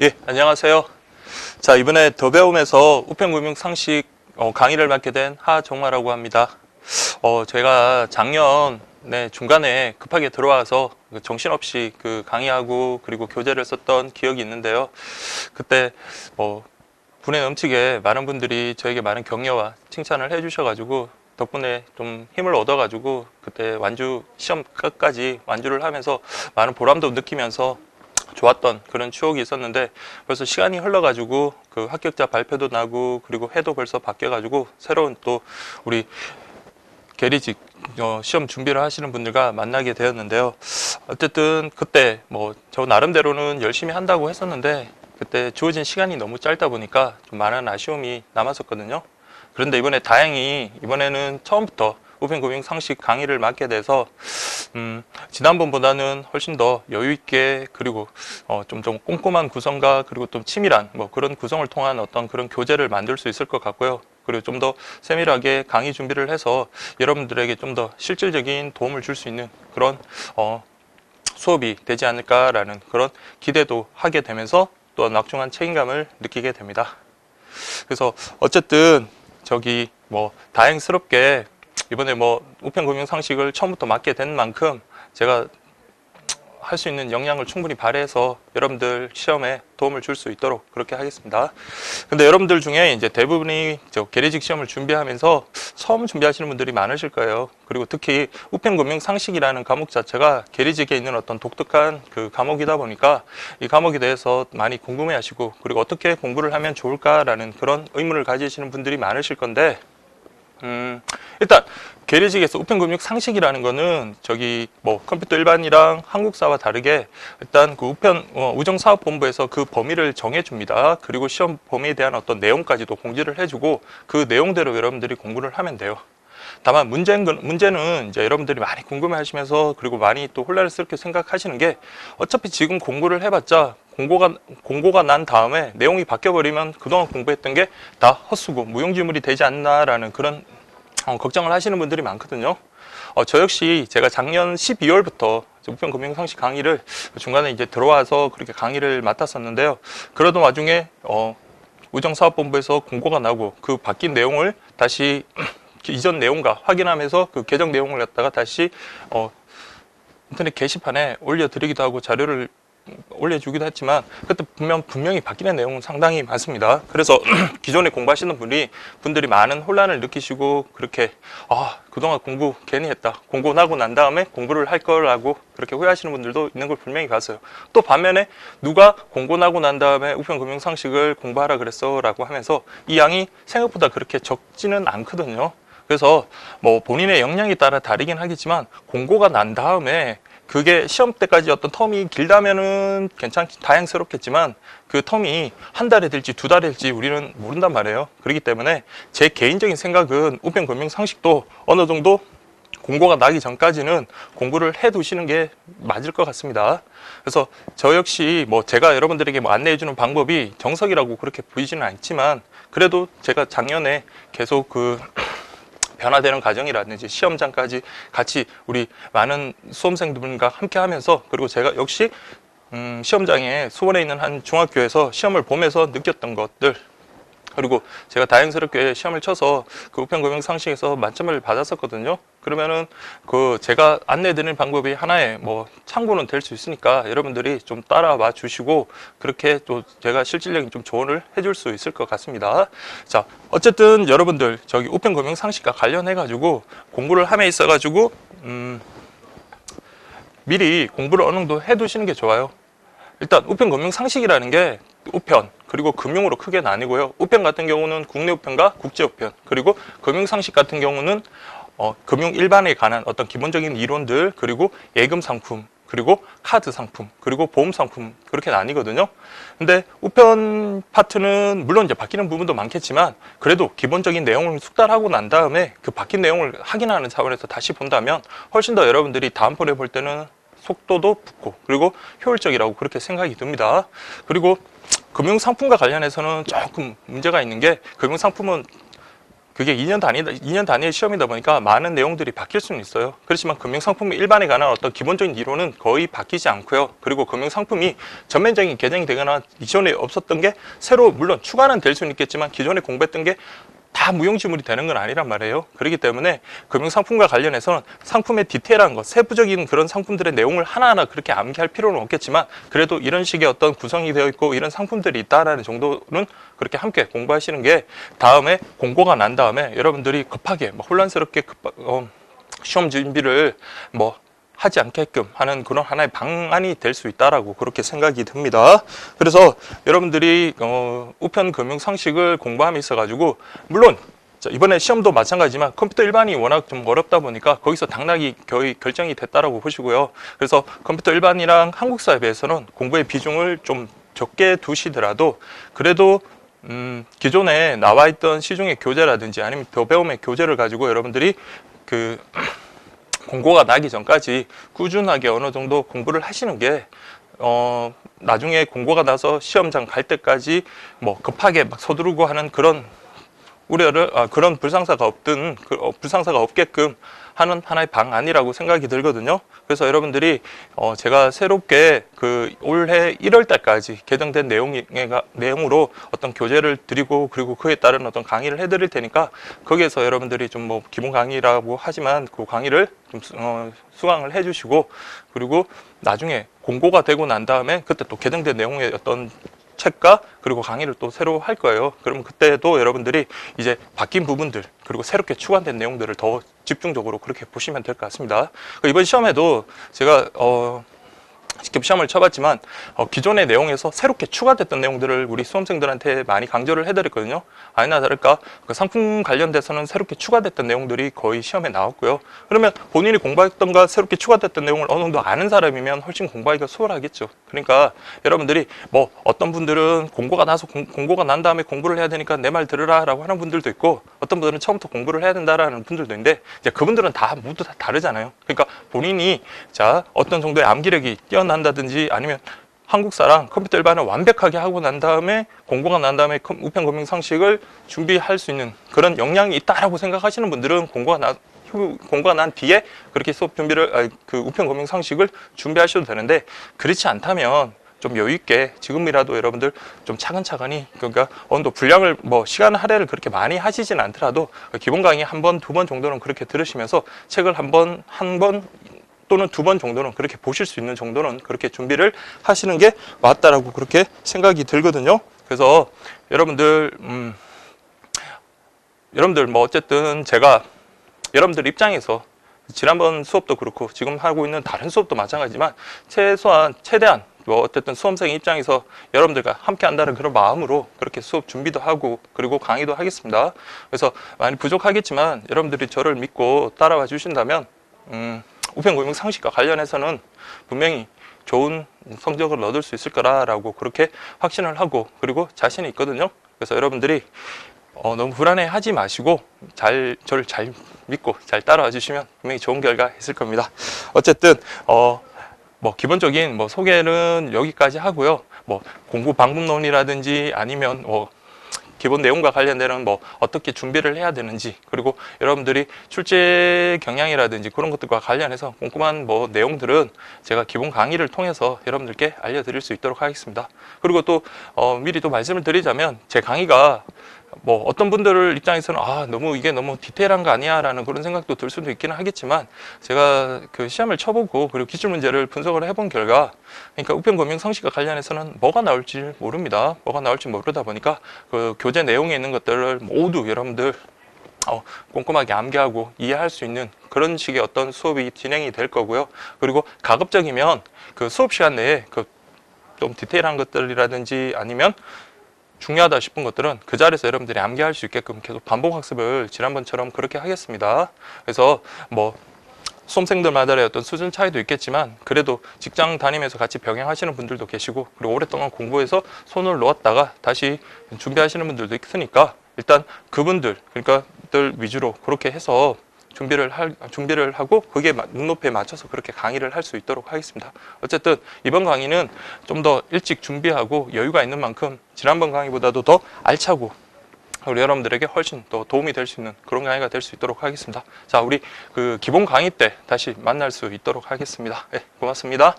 예, 안녕하세요. 자, 이번에 더 배움에서 우편금융 상식 강의를 맡게 된 하정화라고 합니다. 제가 작년에 중간에 급하게 들어와서 정신없이 그 강의하고 그리고 교재를 썼던 기억이 있는데요. 그때 분에 넘치게 많은 분들이 저에게 많은 격려와 칭찬을 해주셔가지고 덕분에 좀 힘을 얻어가지고 그때 완주 시험 끝까지 완주를 하면서 많은 보람도 느끼면서 좋았던 그런 추억이 있었는데, 벌써 시간이 흘러가지고 그 합격자 발표도 나고 그리고 해도 벌써 바뀌어가지고 새로운 또 우리 계리직 시험 준비를 하시는 분들과 만나게 되었는데요. 어쨌든 그때 저 나름대로는 열심히 한다고 했었는데 그때 주어진 시간이 너무 짧다 보니까 좀 많은 아쉬움이 남았었거든요. 그런데 이번에는 처음부터 우편금융 상식 강의를 맡게 돼서 지난번보다는 훨씬 더 여유 있게, 그리고 좀 꼼꼼한 구성과 그리고 좀 치밀한 그런 구성을 통한 어떤 그런 교재를 만들 수 있을 것 같고요. 그리고 좀 더 세밀하게 강의 준비를 해서 여러분들에게 좀 더 실질적인 도움을 줄 수 있는 그런 수업이 되지 않을까라는 그런 기대도 하게 되면서 또 막중한 책임감을 느끼게 됩니다. 그래서 어쨌든 다행스럽게 이번에 우편금융 상식을 처음부터 맡게 된 만큼 제가 할 수 있는 역량을 충분히 발휘해서 여러분들 시험에 도움을 줄 수 있도록 그렇게 하겠습니다. 근데 여러분들 중에 이제 대부분이 계리직 시험을 준비하면서 처음 준비하시는 분들이 많으실 거예요. 그리고 특히 우편금융 상식이라는 과목 자체가 계리직에 있는 어떤 독특한 그 과목이다 보니까 이 과목에 대해서 많이 궁금해 하시고, 그리고 어떻게 공부를 하면 좋을까라는 그런 의문을 가지시는 분들이 많으실 건데, 일단 계리직에서 우편금융 상식이라는 거는 컴퓨터 일반이랑 한국사와 다르게 일단 그 우정사업본부에서 그 범위를 정해줍니다. 그리고 시험 범위에 대한 어떤 내용까지도 공지를 해주고 그 내용대로 여러분들이 공부를 하면 돼요. 다만 문제는 이제 여러분들이 많이 궁금해하시면서 그리고 많이 또 혼란스럽게 생각하시는 게, 어차피 지금 공부를 해봤자 공고가 난 다음에 내용이 바뀌어버리면 그동안 공부했던 게 다 헛수고 무용지물이 되지 않나라는 그런 걱정을 하시는 분들이 많거든요. 저 역시 제가 작년 12월부터 우편금융상식 강의를 중간에 이제 들어와서 그렇게 강의를 맡았었는데요. 그러던 와중에 우정사업본부에서 공고가 나고 그 바뀐 내용을 다시 이전 내용과 확인하면서 그 개정 내용을 갖다가 다시 인터넷 게시판에 올려드리기도 하고 자료를 올려주기도 했지만, 그때 분명히 바뀌는 내용은 상당히 많습니다. 그래서 기존에 공부하시는 분들이 많은 혼란을 느끼시고, 그렇게 그동안 공부 괜히 했다, 공고 나고 난 다음에 공부를 할 거라고 그렇게 후회하시는 분들도 있는 걸 분명히 봤어요. 또 반면에 누가 공고 나고 난 다음에 우편금융 상식을 공부하라 그랬어 라고 하면서 이 양이 생각보다 그렇게 적지는 않거든요. 그래서 본인의 역량에 따라 다르긴 하겠지만, 공고가 난 다음에 그게 시험 때까지 어떤 텀이 길다면은 다행스럽겠지만, 그 텀이 한 달에 될지 두 달에 될지 우리는 모른단 말이에요. 그렇기 때문에 제 개인적인 생각은 우편금융 상식도 어느 정도 공고가 나기 전까지는 공부를 해 두시는 게 맞을 것 같습니다. 그래서 저 역시 제가 여러분들에게 안내해 주는 방법이 정석이라고 그렇게 보이지는 않지만, 그래도 제가 작년에 계속 변화되는 과정이라든지 시험장까지 같이 우리 많은 수험생들과 함께 하면서, 그리고 제가 역시 시험장에 수원에 있는 한 중학교에서 시험을 보면서 느꼈던 것들, 그리고 제가 다행스럽게 시험을 쳐서 그 우편금융 상식에서 만점을 받았었거든요. 그러면은 제가 안내드리는 방법이 하나의 참고는 될 수 있으니까 여러분들이 좀 따라와 주시고, 그렇게 또 제가 실질적인 좀 조언을 해줄 수 있을 것 같습니다. 자, 어쨌든 여러분들 우편금융 상식과 관련해 가지고 공부를 함에 있어 가지고 미리 공부를 어느 정도 해 두시는 게 좋아요. 일단 우편금융 상식이라는 게 우편 그리고 금융으로 크게 나뉘고요. 우편 같은 경우는 국내 우편과 국제 우편, 그리고 금융 상식 같은 경우는 금융 일반에 관한 어떤 기본적인 이론들, 그리고 예금 상품, 그리고 카드 상품, 그리고 보험 상품, 그렇게 나뉘거든요. 근데 우편 파트는 물론 이제 바뀌는 부분도 많겠지만, 그래도 기본적인 내용을 숙달하고 난 다음에 그 바뀐 내용을 확인하는 차원에서 다시 본다면 훨씬 더 여러분들이 다음번에 볼 때는 속도도 붙고 그리고 효율적이라고 그렇게 생각이 듭니다. 그리고 금융상품과 관련해서는 조금 문제가 있는 게, 금융상품은 그게 2년 단위의 시험이다 보니까 많은 내용들이 바뀔 수는 있어요. 그렇지만 금융상품 일반에 관한 어떤 기본적인 이론은 거의 바뀌지 않고요. 그리고 금융상품이 전면적인 개정이 되거나 기존에 없었던 게 새로 물론 추가는 될 수는 있겠지만 기존에 공부했던 게 다 무용지물이 되는 건 아니란 말이에요. 그렇기 때문에 금융상품과 관련해서는 상품의 디테일한 것, 세부적인 그런 상품들의 내용을 하나하나 그렇게 암기할 필요는 없겠지만 그래도 이런 식의 어떤 구성이 되어 있고 이런 상품들이 있다라는 정도는 그렇게 함께 공부하시는 게 다음에 공고가 난 다음에 여러분들이 급하게 혼란스럽게 시험 준비를 하지 않게끔 하는 그런 하나의 방안이 될 수 있다라고 그렇게 생각이 듭니다. 그래서 여러분들이 우편 금융 상식을 공부함에 있어 가지고 물론 이번에 시험도 마찬가지지만 컴퓨터 일반이 워낙 좀 어렵다 보니까 거기서 당락이 거의 결정이 됐다라고 보시고요. 그래서 컴퓨터 일반이랑 한국사에 비해서는 공부의 비중을 좀 적게 두시더라도 그래도 기존에 나와 있던 시중의 교재라든지 아니면 더 배움의 교재를 가지고 여러분들이 공고가 나기 전까지 꾸준하게 어느 정도 공부를 하시는 게 나중에 공고가 나서 시험장 갈 때까지 급하게 막 서두르고 하는 그런 우려를 그런 불상사가 없게끔 하는 하나의 방안이라고 생각이 들거든요. 그래서 여러분들이 제가 새롭게 올해 1월 달까지 개정된 내용으로 어떤 교재를 드리고 그리고 그에 따른 어떤 강의를 해드릴 테니까 거기에서 여러분들이 좀 기본 강의라고 하지만 그 강의를 좀 수강을 해주시고 그리고 나중에 공고가 되고 난 다음에 그때 또 개정된 내용의 어떤 책과 그리고 강의를 또 새로 할 거예요. 그러면 그때도 여러분들이 이제 바뀐 부분들 그리고 새롭게 추가된 내용들을 더 집중적으로 그렇게 보시면 될 것 같습니다. 이번 시험에도 제가 직접 시험을 쳐봤지만 기존의 내용에서 새롭게 추가됐던 내용들을 우리 수험생들한테 많이 강조를 해드렸거든요. 아니나 다를까 상품 관련돼서는 새롭게 추가됐던 내용들이 거의 시험에 나왔고요. 그러면 본인이 공부했던가 새롭게 추가됐던 내용을 어느 정도 아는 사람이면 훨씬 공부하기가 수월하겠죠. 그러니까 여러분들이 어떤 분들은 공고가 난 다음에 공부를 해야 되니까 내 말 들으라 라고 하는 분들도 있고 어떤 분들은 처음부터 공부를 해야 된다라는 분들도 있는데 이제 그분들은 모두 다 다르잖아요. 그러니까 본인이 어떤 정도의 암기력이 뛰어난다든지 아니면 한국사랑 컴퓨터 일반을 완벽하게 하고 난 다음에 공고가 난 다음에 우편 금융 상식을 준비할 수 있는 그런 역량이 있다라고 생각하시는 분들은 공고가 난 뒤에 그렇게 수업 준비를 우편 금융 상식을 준비하셔도 되는데 그렇지 않다면 좀 여유 있게 지금이라도 여러분들 좀 차근차근히 그러니까 어느 정도 분량을 시간 할애를 그렇게 많이 하시진 않더라도 기본 강의 한 번, 두 번 정도는 그렇게 들으시면서 책을 한 번 또는 두 번 정도는 그렇게 보실 수 있는 정도는 그렇게 준비를 하시는 게 맞다라고 그렇게 생각이 들거든요. 그래서 여러분들 어쨌든 제가 여러분들 입장에서 지난번 수업도 그렇고 지금 하고 있는 다른 수업도 마찬가지지만 최대한 어쨌든 수험생 입장에서 여러분들과 함께 한다는 그런 마음으로 그렇게 수업 준비도 하고 그리고 강의도 하겠습니다. 그래서 많이 부족하겠지만 여러분들이 저를 믿고 따라와 주신다면 우편 금융 상식과 관련해서는 분명히 좋은 성적을 얻을 수 있을 거라고 그렇게 확신을 하고 그리고 자신이 있거든요. 그래서 여러분들이 너무 불안해하지 마시고 저를 잘 믿고 잘 따라와 주시면 분명히 좋은 결과 있을 겁니다. 어쨌든 기본적인 소개는 여기까지 하고요. 공부 방법론이라든지 아니면 기본 내용과 관련되는 어떻게 준비를 해야 되는지 그리고 여러분들이 출제 경향이라든지 그런 것들과 관련해서 꼼꼼한 내용들은 제가 기본 강의를 통해서 여러분들께 알려드릴 수 있도록 하겠습니다. 그리고 또 미리 또 말씀을 드리자면 제 강의가 어떤 분들 입장에서는 너무 이게 너무 디테일한 거 아니야 라는 그런 생각도 들 수도 있기는 하겠지만 제가 시험을 쳐보고 그리고 기출문제를 분석을 해본 결과 그러니까 우편금융 상식과 관련해서는 뭐가 나올지 모릅니다. 뭐가 나올지 모르다 보니까 교재 내용에 있는 것들을 모두 여러분들 꼼꼼하게 암기하고 이해할 수 있는 그런 식의 어떤 수업이 진행이 될 거고요. 그리고 가급적이면 수업 시간 내에 좀 디테일한 것들이라든지 아니면 중요하다 싶은 것들은 그 자리에서 여러분들이 암기할 수 있게끔 계속 반복 학습을 지난번처럼 그렇게 하겠습니다. 그래서 수험생들마다의 어떤 수준 차이도 있겠지만 그래도 직장 다니면서 같이 병행하시는 분들도 계시고 그리고 오랫동안 공부해서 손을 놓았다가 다시 준비하시는 분들도 있으니까 일단 그분들 위주로 그렇게 해서 준비를 하고 그게 눈높이에 맞춰서 그렇게 강의를 할 수 있도록 하겠습니다. 어쨌든 이번 강의는 좀 더 일찍 준비하고 여유가 있는 만큼 지난번 강의보다도 더 알차고 우리 여러분들에게 훨씬 더 도움이 될 수 있는 그런 강의가 될 수 있도록 하겠습니다. 자, 우리 그 기본 강의 때 다시 만날 수 있도록 하겠습니다. 네, 고맙습니다.